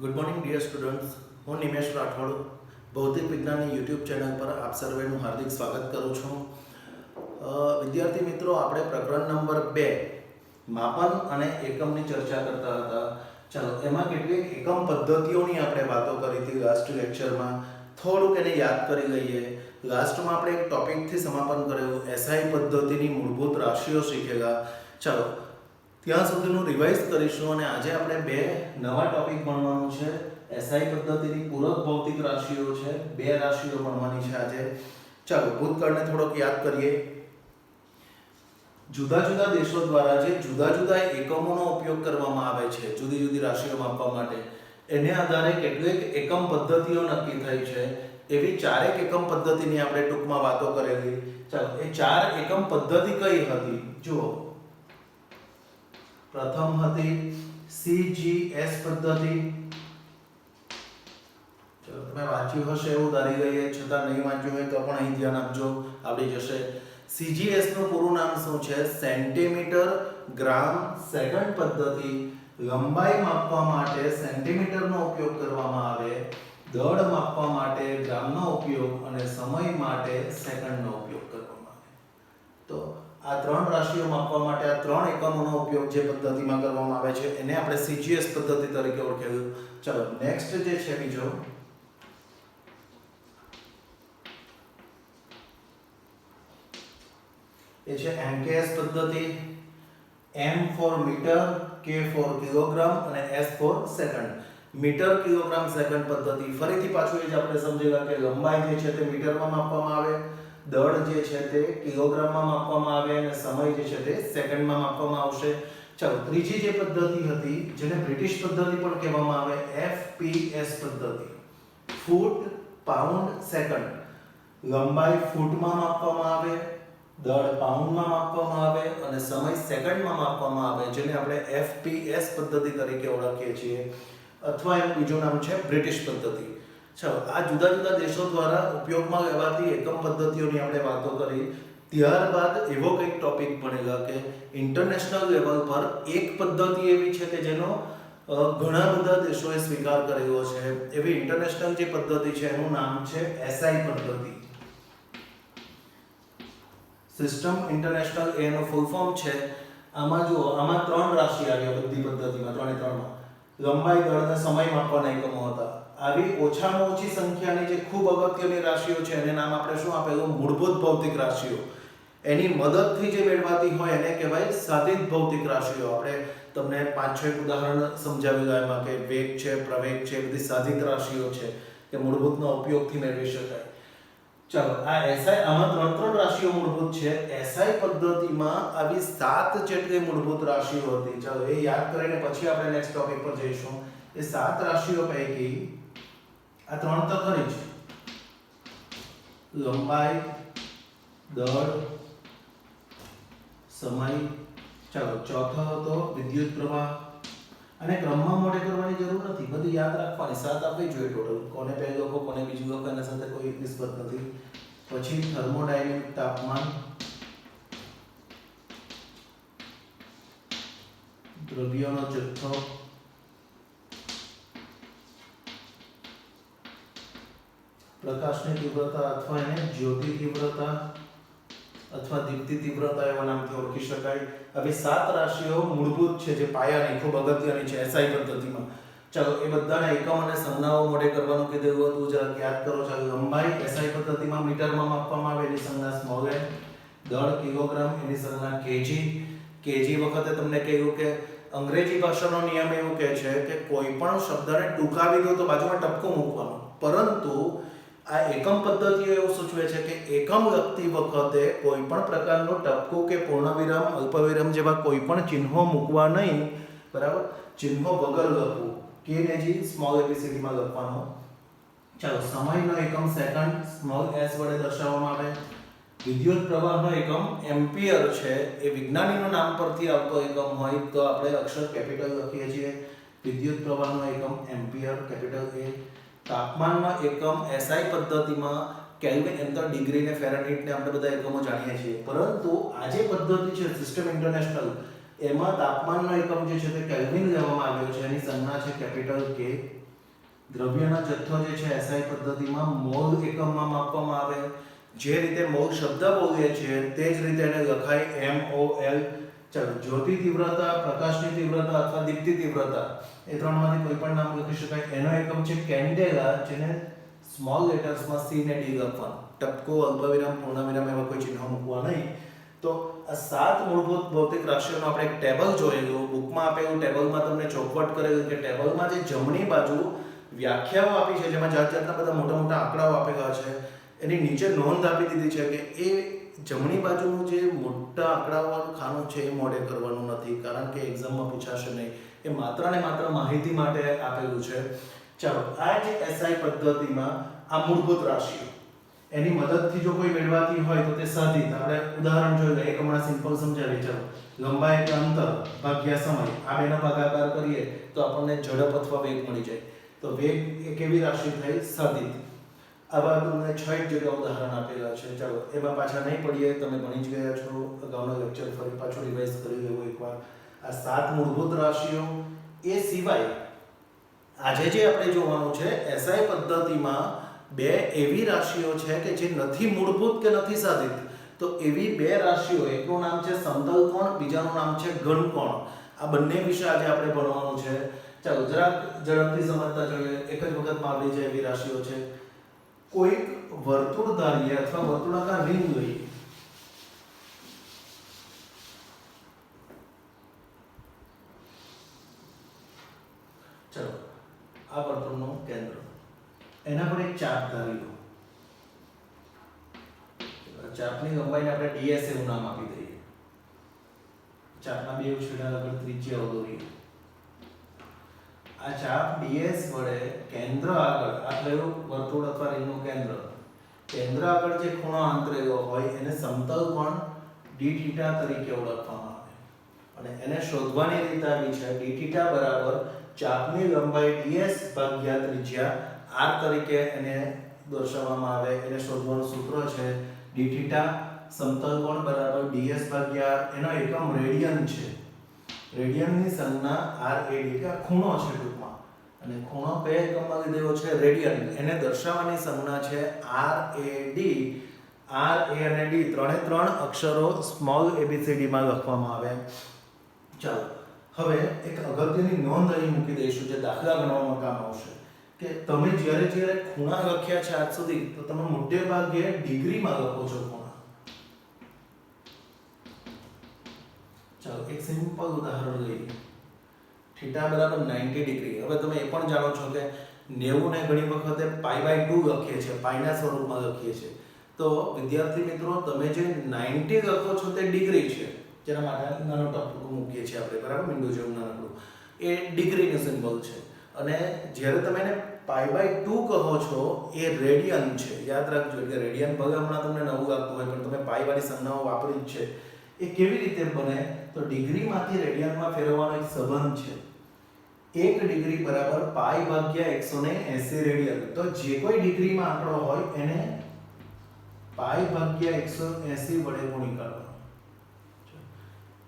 Good morning dear students, હું નિમેશ રાઠોડ ભૌતિક વિજ્ઞાનની યુટ્યુબ ચેનલ પર આપ સર્વેનું હાર્દિક સ્વાગત કરું છું. વિદ્યાર્થી મિત્રો, આપણે પ્રકરણ નંબર 2 માપન અને એકમની ચર્ચા કરતા હતા. ચાલો, એમાં કેટલીક એકમ પદ્ધતિઓની આપણે વાતો કરી હતી લાસ્ટ લેક્ચરમાં. થોડુંક એને યાદ કરી લઈએ. લાસ્ટમાં આપણે એક ટોપિકથી સમાપન કરેલું, એસઆઈ પદ્ધતિની મૂળભૂત રાશિઓ શીખેલા. ચાલો, ત્યાં સુધીનું રિવાઇઝ કરીશું અને આજે આપણે બે નવા ટોપિક ભણવાનું છે. એસઆઈ પદ્ધતિની પૂરક ભૌતિક રાશિઓ છે, બે રાશિઓ ભણવાની છે આજે. ચાલો, ભૂતકાળને થોડોક યાદ કરીએ. જુદા જુદા દેશો દ્વારા જે જુદા જુદા એકમોનો ઉપયોગ કરવામાં આવે છે જુદી જુદી રાશિઓ માપવા માટે, એને આધારે કેટલીક એકમ પદ્ધતિઓ નક્કી થઈ છે. એવી ચારેક એકમ પદ્ધતિની આપણે ટૂંકમાં વાતો કરેલી. ચાલો, એ ચાર એકમ પદ્ધતિ કઈ હતી જુઓ. પ્રથમ હતી CGS પદ્ધતિ. ચલો, તમે વાંચ્યું હશે એવું ધારી લઈએ, છતાં નહીં વાંચ્યું હોય તો પણ અહીં ધ્યાન આપજો, આવડી જશે. CGS નું પૂરું નામ શું છે? સેન્ટીમીટર ગ્રામ સેકન્ડ પદ્ધતિ. લંબાઈ માપવા માટે સેન્ટીમીટરનો ઉપયોગ કરવામાં આવે, દળ માપવા માટે ગ્રામનો ઉપયોગ અને સમય માટે સેકન્ડનો ઉપયોગ કરવામાં આવે. તો આ ત્રણ રાશિઓ માપવા માટે આ ત્રણ એકમોનો ઉપયોગ જે પદ્ધતિમાં કરવામાં આવે છે એને આપણે CGS પદ્ધતિ તરીકે ઓળખેલું. ચાલો, નેક્સ્ટ જે છે બીજો, એ છે MKS પદ્ધતિ. M for metre, K for kilogram અને S for second. Metre, kilogram, second પદ્ધતિ. ફરીથી પાછું એ જ આપણે સમજેલા કે લંબાઈ જે છે તે મીટરમાં માપવામાં આવે, દળ જે છે તે કિલોગ્રામમાં માપવામાં આવે અને સમય જે છે તે સેકન્ડમાં માપવામાં આવશે. ચાલો, ત્રીજી જે પદ્ધતિ હતી જેને બ્રિટિશ પદ્ધતિ પણ કહેવામાં આવે, FPS પદ્ધતિ. ફૂટ, પાઉન્ડ, સેકન્ડ. લંબાઈ ફૂટમાં માપવામાં આવે, દળ પાઉન્ડમાં માપવામાં આવે અને સમય સેકન્ડમાં માપવામાં આવે, જેને આપણે FPS પદ્ધતિ તરીકે ઓળખીએ છીએ, અથવા એનું બીજું નામ છે બ્રિટિશ પદ્ધતિ. ચાલો, આ જુદા જુદા દેશો દ્વારા ઉપયોગમાં લેવાતી એકમ પદ્ધતિઓની આપણે વાતો કરી. ત્યારબાદ એવો કંઈક ટોપિક ભણેલા કે ઇન્ટરનેશનલ લેવલ પર એક પદ્ધતિ એવી છે કે જેનો ઘણા બધા દેશોએ સ્વીકાર કરેલો છે. એવી ઇન્ટરનેશનલ જે પદ્ધતિ છે એનું નામ છે SI પદ્ધતિ. સિસ્ટમ ઇન્ટરનેશનલ, એનું ફૂલ ફોર્મ છે. આમાં જુઓ, આમાં ત્રણ રાશિ આવી બધી પદ્ધતિમાં, ત્રણે ત્રણમાં લંબાઈ, દળ અને સમય માપવાના એકમો હતા. આવી ઓછામાં ઓછી સંખ્યાની જે ખૂબ અગત્યની રાશિઓ છે એને નામ આપણે શું આપેલું? મૂળભૂત ભૌતિક રાશિઓ. એની મદદથી જે મેળવાતી હોય એને કહેવાય સાધિત ભૌતિક રાશિઓ. આપણે તમને 5-6 ઉદાહરણ સમજાવેલા એમાં કે વેગ છે, પ્રવેગ છે, બધી સાધિત રાશિઓ છે કે મૂળભૂતનો ઉપયોગથી મેળવી શકાય. ચાલો, આ SI, આમાં ત્રણ રાશિઓ મૂળભૂત છે. SI પદ્ધતિમાં આવી 7 જેટલી મૂળભૂત રાશિઓ હતી. ચાલો, એ યાદ કરીને પછી આપણે નેક્સ્ટ ટોપિક પર જઈશું. એ 7 રાશિઓ પૈકી આ ત્રણ તો ખરી જ: લંબાઈ, દળ, સમય. ચાલો, ચોથો હતો વિદ્યુત પ્રવાહ. અને ક્રમમાં મોડે કરવાની જરૂર નથી, બધું યાદ રાખવાની. 7 આપવી જોઈએ ટોટલ. કોને પહેલો લખો, કોને બીજું લખો, એના સાથે કોઈ નિસ્બત નથી. પછી થર્મોડાયનેમિક, તાપમાન, દ્રવ્યોનો જથ્થો, પ્રકાશની તીવ્રતા અથવા એને જ્યોતિ તીવ્રતા અથવા દીપ્તિ તીવ્રતા એવા નામથી ઓળખી શકાય. આવી 7 રાશિઓ મૂળભૂત છે જે પાયાની, ખૂબ અગત્યની છે SI પદ્ધતિમાં. ચાલો, એ બધાના એકમ અને સંજ્ઞાઓ મોડે કરવાનું કીધેલું હતું, જરાક યાદ કરો. ચાલો, લંબાઈ SI પદ્ધતિમાં મીટરમાં માપવામાં આવે, એની સંજ્ઞા સ્મોલ m. દળ કિલોગ્રામ, એની સંજ્ઞા kg. kg વખતે તમને કહ્યું કે અંગ્રેજી ભાષાનો નિયમ એવું કહે છે કે કોઈ પણ શબ્દને ટૂંકાવી દો તો બાજુમાં ટપકું મૂકવાનું. પરંતુ આ એકમ પદ્ધતિઓ એવું સૂચવે છે કે એકમ લખતી વખતે કોઈ પણ પ્રકારનો ટપકું કે પૂર્ણવિરામ, અલ્પવિરામ જેવા કોઈ પણ ચિહ્નો મૂકવા નહીં. બરાબર? ચિહ્નો વગર લખવું. kg સ્મોલ abcd માં લખવાનો. ચાલો, સમયનો એકમ સેકન્ડ, સ્મોલ s વડે દર્શાવવામાં આવે. વિદ્યુત પ્રવાહનો એકમ એમ્પિયર છે. એ વિજ્ઞાનીનું નામ પરથી આવતો એકમ હોય તો આપણે અક્ષર કેપિટલ લખીએ છીએ. વિદ્યુત પ્રવાહનો એકમ એમ્પિયર, કેપિટલ A. તાપમાનનો એકમ SI પદ્ધતિમાં કેલ્વિન, એમ તો ડિગ્રી ને ફેરનહીટ ને આપણે બધા એકમો જાણીએ છીએ, પરંતુ આ જે પદ્ધતિ છે સિસ્ટમ ઇન્ટરનેશનલ, એમાં તાપમાનનો એકમ જે છે તે કેલ્વિન લેવામાં આવ્યો છે. એની સંજ્ઞા છે કેપિટલ K. દ્રવ્યનો જથ્થો જે છે SI પદ્ધતિમાં મોલ એકમમાં માપવામાં આવે. જે રીતે મોલ શબ્દ બોલીએ છીએ તે જ રીતે એને લખાય MOL. ચાલો, જ્યોતિ તીવ્રતા, પ્રકાશની તીવ્રતા અથવા દીપ્તિ તીવ્રતા એ ત્રણમાંથી કોઈ પણ નામ લખી શકાય. એનો એકમ છે કેન્ડેલા, જેને સ્મોલ લેટર્સમાં C ને D લખવાનું. ટપકો, અલ્પવિરામ, પૂર્ણવિરામ એવા કોઈ ચિહ્નો મૂકવા નહીં. તો આ 7 મૂળભૂત ભૌતિક રાશિઓનું આપણે એક ટેબલ જોયેલું, બુકમાં આપેલું ટેબલમાં તમને ચોખવટ કરેલું કે ટેબલમાં જે જમણી બાજુ વ્યાખ્યાઓ આપી છે, જેમાં જાત જાતના બધા મોટા મોટા આંકડાઓ આપેલા છે, એની નીચે નોંધ આપી દીધી છે કે એ જમણી બાજુનું જે મોટા આંકડાઓવાળું ખાનું છે એ મોડે કરવાનું નથી, કારણ કે એક્ઝામમાં પૂછાશે નહીં. એ માત્ર ને માત્ર માહિતી માટે આપેલું છે. ચાલો, આ જે SI પદ્ધતિમાં આ મૂળભૂત રાશિઓ એની મદદથી જો કોઈ મેળવાતી હોય તો તે સાધિત. આપણે ઉદાહરણ જોઈ લઈએ, એક હમણાં સિમ્પલ સમજાવી. ચાલો, લંબાઈ એટલે અંતર ભાગ્યા સમય, આ બેનો ભાગાકાર કરીએ તો આપણને ઝડપ અથવા વેગ મળી જાય. તો વેગ એ કેવી રાશિ થઈ? સાધિત. આવા તમને 6 જેટલા ઉદાહરણ આપેલા છે. ચાલો, એમાં પાછા નહીં પડીએ, તમે ભણી જ ગયા છો. અગાઉનો લેક્ચર ફરી પાછો રિવાઇઝ કરી લેવો એકવાર. આ 7 મૂળભૂત રાશિઓ એ સિવાય આજે જે આપણે જોવાનું છે SI પદ્ધતિમાં 2 એવી રાશિઓ છે કે જે નથી મૂળભૂત કે નથી સાધિત. તો એવી 2 રાશિઓ, એકનું નામ છે સમતલ કોણ, બીજાનું નામ છે ઘન કોણ. આ બંને વિશે આજે આપણે ભણવાનું છે. ચાલો, જરાક ઝડપથી સમજતા જોઈએ. એક જ વખતમાં આવડી જાય એવી રાશિઓ છે. કોઈક વર્તુળ ધારીએ અથવા વર્તુળાકાર રિંગ લઈએ. ચલો, આ વર્તુળનું કેન્દ્ર, એના પર એક ચાપ ધારી લો. ચાપની લંબાઈને આપણે ds એવું નામ આપી દઈએ. ચાપના બે છેડા આગળ ત્રિજ્યાઓ દોરીએ. આ ચાપ ds વડે કેન્દ્ર આગળ, આ થયું વર્તુળ અથવા રિંગનું કેન્દ્ર, કેન્દ્ર આગળ જે ખૂણો આંતરેલો હોય એને સમતલ કોણ dθ તરીકે ઓળખવામાં આવે. અને એને શોધવાની રીત આવી છે. dθ બરાબર ચાપની લંબાઈ ds ભાગ્યા ત્રિજ્યા r તરીકે એને દર્શાવવામાં આવે. એને શોધવાનું સૂત્ર છે dθ સમતલ કોણ બરાબર ds ભાગ્યા r. એનો એકમ રેડિયન છે. રેડિયનની સંજ્ઞા rad, કે ખૂણો છે ટૂંકમાં, અને ખૂણો કયા એકમમાં લીધેલો છે? રેડિયન. એને દર્શાવવાની સંજ્ઞા છે rad. r, a અને d ત્રણે અક્ષરો સ્મોલ abcd માં લખવામાં આવે. ચાલો, હવે એક અગત્યની નોંધ અહીં મૂકી દઈશું જે દાખલા ગણવામાં કામ આવશે. કે તમે જ્યારે ખૂણા લખ્યા છે આજ સુધી, તો તમે મોટે ભાગે ડિગ્રીમાં લખો છો ખૂણા. ચાલો, એક સિમ્પલ ઉદાહરણ લઈએ. થીટા બરાબર 90 ડિગ્રી. હવે તમે એ પણ જાણો છો કે 90 ને ઘણી વખતે π/2 લખીએ છીએ, પાઈના સ્વરૂપમાં લખીએ છીએ. તો વિદ્યાર્થી મિત્રો, તમે જે 90 લખો છો તે ડિગ્રી છે, જેના માટે નાનો ટપકું મૂકીએ છીએ આપણે, બરાબર, મીંડું જેવું નાનકડું, એ ડિગ્રીનું સિમ્બોલ છે. અને જ્યારે તમે એને π/2 કહો છો એ રેડિયન છે. યાદ રાખજો કે રેડિયન ભલે હમણાં તમને નવું લાગતું હોય, પણ તમે પાઈ વાળી સંજ્ઞાઓ વાપરી જ છે. એ કેવી રીતે બને? તો ડિગ્રીમાંથી રેડિયનમાં ફેરવવાનો એક સંબંધ છે. 1 ડિગ્રી બરાબર પાઈ ભાગ્યા 180 રેડિયન. તો જે કોઈ ડિગ્રીમાં આંકડો હોય એને પાઈ ભાગ્યા 180 વડે ગુણી કરવાનો.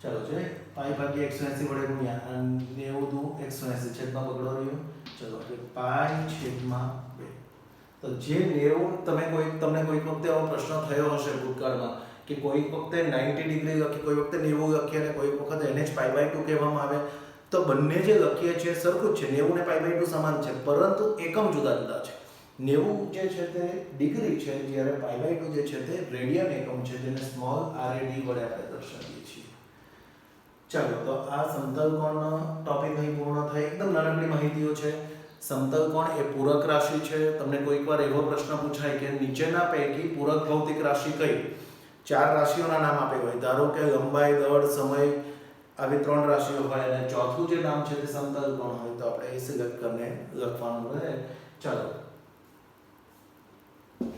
ચાલો, છે પાઈ ભાગ્યા 180 વડે ગુણ્યા 90 દુ 180 છેદમાં બગડો રહ્યો. ચલો, એટલે પાઈ છેદમાં 2. તો જે 90 તમને કોઈક વખતે એવો પ્રશ્ન થયો હશે ભૂતકાળમાં કે કોઈક વખતે 90 ડિગ્રી લખી, કોઈ વખતે 90 લખીએ અને કોઈક વખતે એને જ π/2 કહેવામાં આવે. તો બંને જે લખીએ છીએ સરખું જ છે. 90 ને π/2 સમાન છે, પરંતુ એકમ જુદા જુદા છે. 90 જે છે તે ડિગ્રી છે, જ્યારે π/2 જે છે તે રેડિયન એકમ છે, જેને સ્મોલ rad વડે આપણે દર્શાવીએ છીએ. ચાલો, તો આ સમતલ કોણનો ટોપિક અહીં પૂર્ણ થાય. એકદમ નાનકડી માહિતીઓ છે. સમતલ કોણ એ પૂરક રાશિ છે. તમને કોઈકવાર એવો પ્રશ્ન પૂછાય કે નીચેના પૈકી પૂરક ભૌતિક રાશિ કઈ? 4 રાશિઓના નામ આપેલા હોય. ધારો કે લંબાઈ, દળ, સમય, આવી 3 રાશિઓ હોય અને ચોથું જે નામ છે તે સમતલ કોણ હોય, તો આપણે એ સિલેક્ટ કરીને લખવાનું રહે. ચાલો,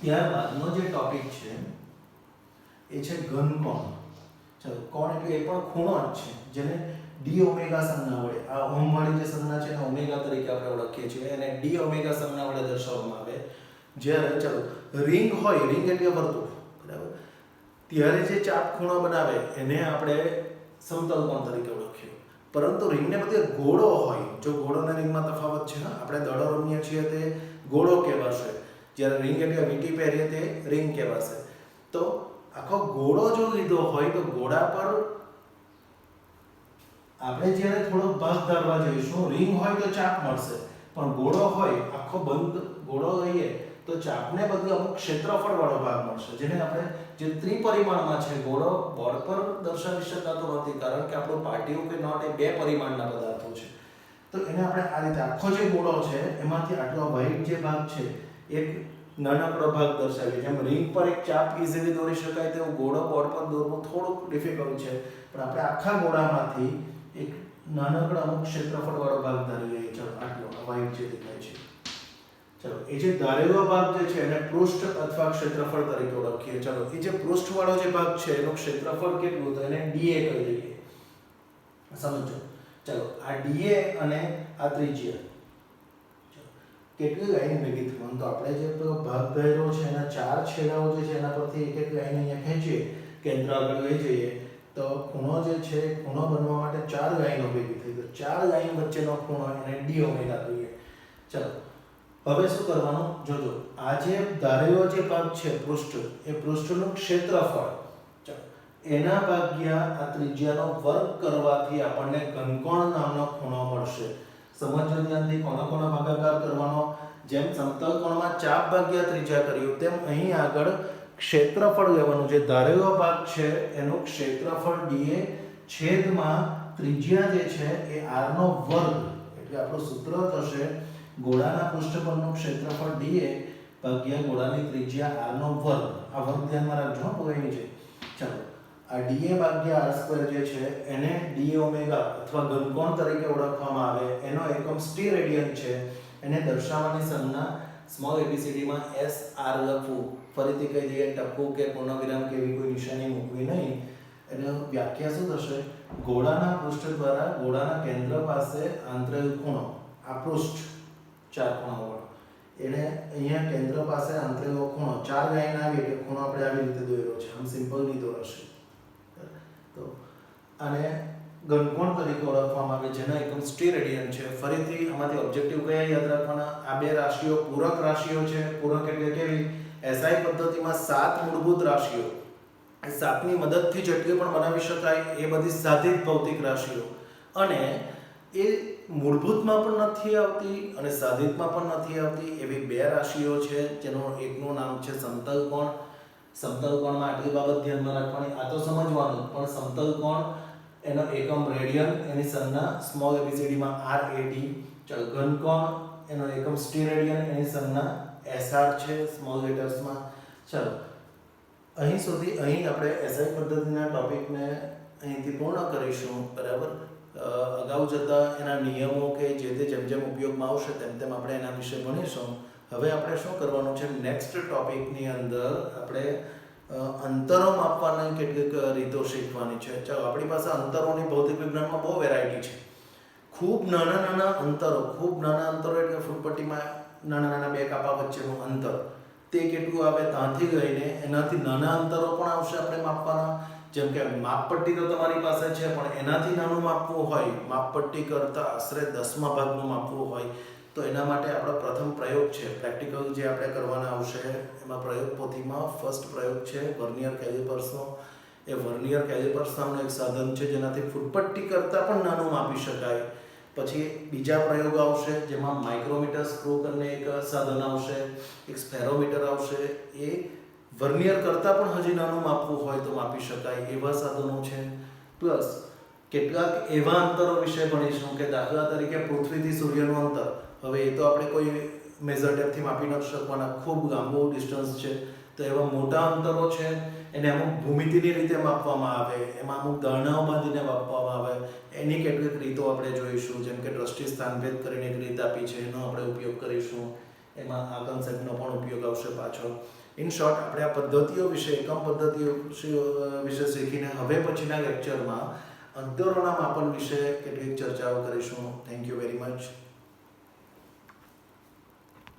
ત્યારબાદનો જે ટોપિક છે એ છે ઘન કોણ. ચાલો, કોણ એટલે એ પણ ખૂણો જ છે, જેને d ઓમેગા સંજ્ઞા વડે, આ ઓમ વાળી જે સંજ્ઞા છે ને ઓમેગા તરીકે આપણે ઓળખીએ છીએ, અને d ઓમેગા સંજ્ઞા વડે દર્શાવવામાં આવે. જ્યારે ચાલો રિંગ હોય, રિંગ એટલે વર્તુળ, બરાબર, ત્યારે જે ચાપ ખૂણો બનાવે એને આપણે સમતલ કોણ તરીકે ઓળખીએ. પરંતુ રિંગને બદલે ગોળો હોય, જો ગોળો અને રિંગમાં તફાવત છે. આપણે દડો રમીએ છીએ તે ગોળો કહેવાશે, જ્યારે રિંગ એટલે વીંટી પહેરીએ તે રિંગ કહેવાશે. તો આખો ગોળો જો લીધો હોય તો ગોળા પર આપણે જ્યારે થોડો ભાગ ધારવા જઈશું, રિંગ હોય તો ચાપ મળશે, પણ ગોળો હોય આખો બંધ ગોળો લઈએ તો ચાપને બદલે અમુક ક્ષેત્રફળ વાળો ભાગ મળશે, જેને આપણે જે ત્રિપરિમાણમાં છે. ગોળો બોર્ડ પર દર્શાવી શકાતો નથી, કારણ કે આપણું પાટિયું કે નોટ એ 2 પરિમાણના પદાર્થો છે. તો એને આપણે આ રીતે આખો જે ગોળો છે એમાંથી આટલો વ્હાઇટ જે ભાગ છે એક નાનકડો ભાગ દર્શાવીએ. જેમ રિંગ પર એક ચાપ ઇઝીલી દોરી શકાય તેવું ગોળો બોર્ડ પર દોરવું થોડુંક ડિફિકલ્ટ છે, પણ આપણે આખા ગોળામાંથી એક નાનકડા અમુક ક્ષેત્રફળ વાળો ભાગ ધારી લઈએ. ચલો આટલો વ્હાઇટ જે દેખાય છે. ચલો એ જે ધારેલો ભાગ જે છે એને પૃષ્ઠ અથવા ક્ષેત્રફળ તરીકે ઓળખીએ. ચલો એ જે પૃષ્ઠ વાળો જે ભાગ છે એનું ક્ષેત્રફળ કેટલું, તો એને dA કહી દઈએ. સમજો. ચલો આ dA અને આ ત્રિજ્યા કેટલી લાઈન ભેગી થવાનું, તો આપણે જે ભાગ ધાર્યો છે એના 4 છેડાઓ જે છે એના પરથી એક એક લાઈન અહીંયા ખેંચીએ, કેન્દ્ર આગળ લઈ જઈએ તો ખૂણો જે છે ખૂણો બનવા માટે 4 લાઈનો ભેગી થઈ. તો 4 લાઈન વચ્ચેનો ખૂણો એને d ઓમેગા કહીએ. ચલો હવે શું કરવાનું જોજો. આ જે ધારેલો જે ભાગ છે પૃષ્ઠ, એ પૃષ્ઠનું ક્ષેત્રફળ એના ભાગ્યા આ ત્રિજ્યાનો વર્ગ કરવાથી આપણને ઘનકોણ નામનો ખૂણો મળશે. સમજજો ધ્યાનથી, કોનો ભાગાકાર કરવાનો. જેમ સમતલ કોણમાં ચાપ ભાગ્યા ત્રિજ્યા કર્યું, તેમ અહીં આગળ ક્ષેત્રફળ લેવાનું. જે ધારેલો ભાગ છે એનું ક્ષેત્રફળ dA છેદમાં ત્રિજ્યા જે છે એ r નો વર્ગ, એટલે આપણું સૂત્ર થશે ગોળાના પૃષ્ઠ પરનું ક્ષેત્રફળ dA ભાગ્યા ગોળાની ત્રિજ્યા r નો વર્ગ. આ વર્ગ ધ્યાનમાં રાખજો, પોઈન્ટ છે. ચાલો આ dA ભાગ્યા r સ્ક્વેર જે છે એને d ઓમેગા અથવા ઘનકોણ તરીકે ઓળખવામાં આવે. એનો એકમ સ્ટીરેડિયન છે. એને દર્શાવવાની સંજ્ઞા સ્મોલ abcd માં SR લખવું. ફરીથી કહી દઈએ, ટપકું કે પૂર્ણવિરામ કે એવી કોઈ નિશાની મૂકવી નહીં. એટલે વ્યાખ્યા શું થશે? ગોળાના પૃષ્ઠ દ્વારા ગોળાના કેન્દ્ર પાસે આંતરેલ ખૂણો, આ પૃષ્ઠ 4 ખૂણાવાળો, એને અહીંયા કેન્દ્ર પાસે આંતરેલો ખૂણો 4 લાઈન આવી એટલે ખૂણો આપણે આવી રીતે દોર્યો છે. આમ સિમ્પલ નહીં દોરાશે. તો આને ઘનકોણ તરીકે ઓળખવામાં આવે, જેના એકમ સ્ટીરેડિયન છે. ફરીથી આમાંથી ઓબ્જેક્ટિવ કયા યાદ રાખવાના? આ બે રાશિઓ પૂરક રાશિઓ છે. પૂરક એટલે કેવી? SI પદ્ધતિમાં 7 મૂળભૂત રાશિઓ, એ 7ની મદદથી જેટલી પણ બનાવી શકાય એ બધી સાધિત ભૌતિક રાશિઓ, અને એ મૂળભૂતમાં પણ નથી આવતી અને સાધિતમાં પણ નથી આવતી એવી 2 રાશિઓ છે, જેનું એકનું નામ છે સમતલ કોણ. સમતલ કોણમાં આટલી બાબત ધ્યાનમાં રાખવાની. આ તો સમજવાનું, પણ સમતલ કોણ એનો એકમ રેડિયન, એની સંજ્ઞા સ્મોલ abcd માં rad. ચલો ઘનકોણ એનો એકમ સ્ટીરેડિયન, એની સંજ્ઞા SR છે સ્મોલ લેટર્સમાં. ચલો અહીં આપણે SI પદ્ધતિના ટોપિકને અહીંથી પૂર્ણ કરીશું. બરાબર. અગાઉ જતા એના નિયમો કે જે તે જેમ જેમ ઉપયોગમાં આવશે તેમ તેમ આપણે એના વિશે ભણીશું. હવે આપણે શું કરવાનું છે, નેક્સ્ટ ટોપિકની અંદર આપણે અંતરો માપવાની કેટલીક રીતો શીખવાની છે. ચાલો, આપણી પાસે અંતરોની ભૌતિક વિજ્ઞાનમાં બહુ વેરાયટી છે. ખૂબ નાના અંતરો એટલે ફૂટપટ્ટીમાં નાના 2 કાપા વચ્ચેનું અંતર, તે કેટલું આવે ત્યાંથી લઈને એનાથી નાના અંતરો પણ આવશે આપણે માપવાના. જેમ કે માપપટ્ટી તો તમારી પાસે છે, પણ એનાથી નાનું માપવું હોય, માપપટ્ટી કરતાં આશરે 10મા ભાગનું માપવું હોય, તો એના માટે આપણો પ્રથમ પ્રયોગ છે પ્રેક્ટિકલ જે આપણે કરવાના આવશે. એમાં પ્રયોગ પોથીમાં ફર્સ્ટ પ્રયોગ છે વર્નિયર કેલિપર્સનો. એ વર્નિયર કેલિપર્સ નામનું એક સાધન છે જેનાથી ફૂટપટ્ટી કરતાં પણ નાનું માપી શકાય. પછી બીજા પ્રયોગ આવશે જેમાં માઇક્રોમીટર સ્ક્રૂ કરીને એક સાધન આવશે, એક સ્ફેરોમીટર આવશે. એ વર્નિયર કરતાં પણ હજી નાનું માપવું હોય તો માપી શકાય એવા સાધનો છે. પ્લસ કેટલાક એવા અંતરો વિશે ભણીશું કે દાખલા તરીકે પૃથ્વીથી સૂર્યનું અંતર. હવે એ તો આપણે કોઈ મેઝર ટેપથી માપી નથી શકવાના, ખૂબ લાંબુ ડિસ્ટન્સ છે. તો એવા મોટા અંતરો છે, એને અમુક ભૂમિતિની રીતે માપવામાં આવે, એમાં અમુક ધારણાઓ બાંધીને માપવામાં આવે. એની કેટલીક રીતો આપણે જોઈશું. જેમ કે દ્રષ્ટિ સ્થાનભેદ કરીને એક રીત આપી છે, એનો આપણે ઉપયોગ કરીશું. એમાં આ કન્સેપ્ટનો પણ ઉપયોગ આવશે પાછળ. ઇન શોર્ટ, આપણે આ પદ્ધતિઓ વિશે, એકમ પદ્ધતિઓ વિશે શીખીને હવે પછીના લેક્ચરમાં અંતરોના માપન વિશે કેટલીક ચર્ચાઓ કરીશું. Thank you very much.